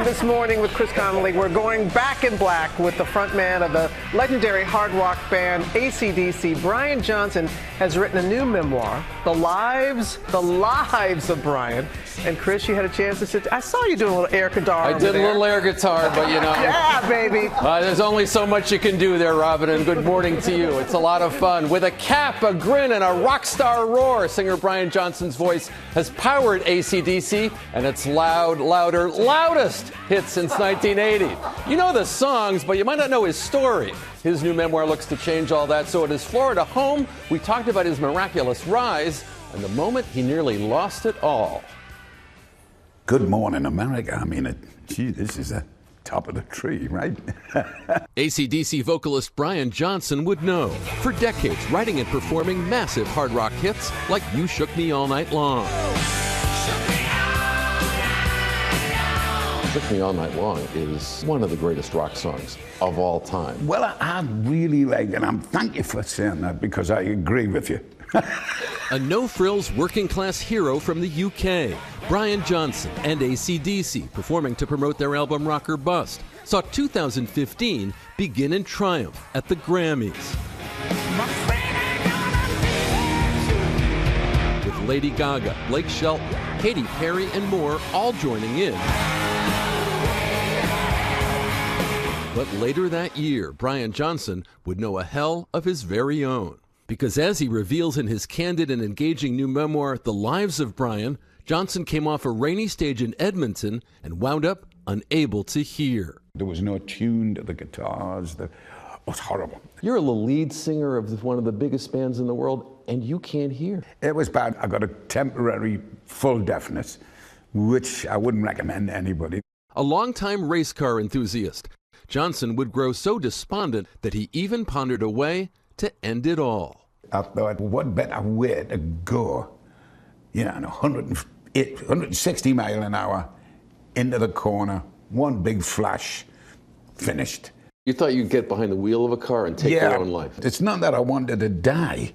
this morning with Chris Connolly. We're going back in black with the frontman of the legendary hard rock band acdc. Brian Johnson has written a new memoir, The Lives of Brian. And Chris, you had a chance to sit. I saw you doing a little air guitar. I did a little air guitar, but you know. Yeah, baby. There's only so much you can do there, Robin, and good morning to you. It's a lot of fun. With a cap, a grin, and a rock star roar, singer Brian Johnson's voice has powered acdc and its loud, louder, loudest hit since 1980. You know the songs, but you might not know his story. His new memoir looks to change all that. So at his Florida home, we talked about his miraculous rise and the moment he nearly lost it all. Good morning, America. I mean, gee, this is the top of the tree, right? AC/DC vocalist Brian Johnson would know. For decades, writing and performing massive hard rock hits like You Shook Me All Night Long. Shook Me All Night Long is one of the greatest rock songs of all time. Well, I really like it. And thank you for saying that because I agree with you. A no-frills working-class hero from the UK, Brian Johnson and AC/DC, performing to promote their album Rock or Bust, saw 2015 begin in triumph at the Grammys. With Lady Gaga, Blake Shelton, Katy Perry, and more all joining in. But later that year, Brian Johnson would know a hell of his very own. Because as he reveals in his candid and engaging new memoir, The Lives of Brian, Johnson came off a rainy stage in Edmonton and wound up unable to hear. There was no tune to the guitars. It was horrible. You're the lead singer of one of the biggest bands in the world, and you can't hear. It was bad. I got a temporary full deafness, which I wouldn't recommend to anybody. A longtime race car enthusiast, Johnson would grow so despondent that he even pondered a way to end it all. I thought, what better way to go, 160 mile an hour into the corner, one big flash, finished. You thought you'd get behind the wheel of a car and take your own life. It's not that I wanted to die,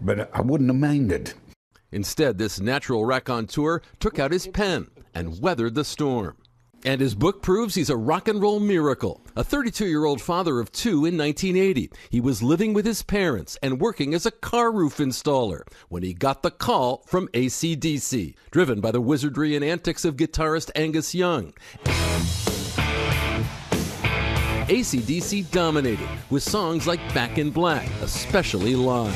but I wouldn't have minded. Instead, this natural raconteur took out his pen and weathered the storm. And his book proves he's a rock and roll miracle. A 32-year-old father of two in 1980. He was living with his parents and working as a car roof installer when he got the call from AC/DC, driven by the wizardry and antics of guitarist Angus Young. AC/DC dominated with songs like Back in Black, especially live.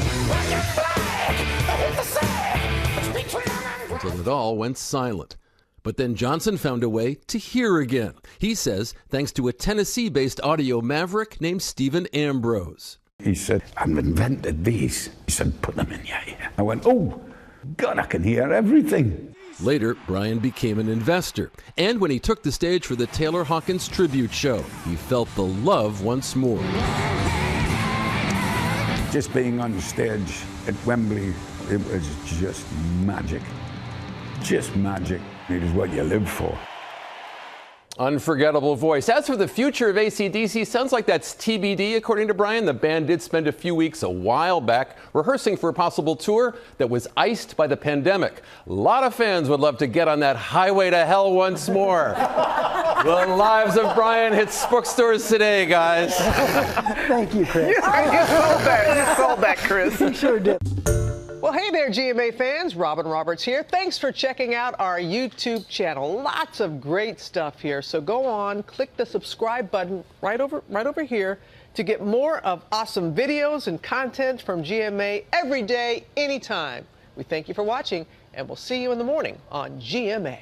Until it all went silent. But then Johnson found a way to hear again. He says thanks to a Tennessee-based audio maverick named Stephen Ambrose. He said, I've invented these. He said, put them in your ear. I went, oh, God, I can hear everything. Later, Brian became an investor. And when he took the stage for the Taylor Hawkins tribute show, he felt the love once more. Just being on stage at Wembley, it was just magic. Just magic. It is what you live for. Unforgettable voice. As for the future of AC/DC, sounds like that's TBD, according to Brian. The band did spend a few weeks a while back rehearsing for a possible tour that was iced by the pandemic. A lot of fans would love to get on that highway to hell once more. The Lives of Brian hits bookstores today, guys. Thank you, Chris. You sold that, Chris. You sure did. Well, hey there, GMA fans. Robin Roberts here. Thanks for checking out our YouTube channel. Lots of great stuff here. So go on, click the subscribe button right over here to get more of awesome videos and content from GMA every day, anytime. We thank you for watching, and we'll see you in the morning on GMA.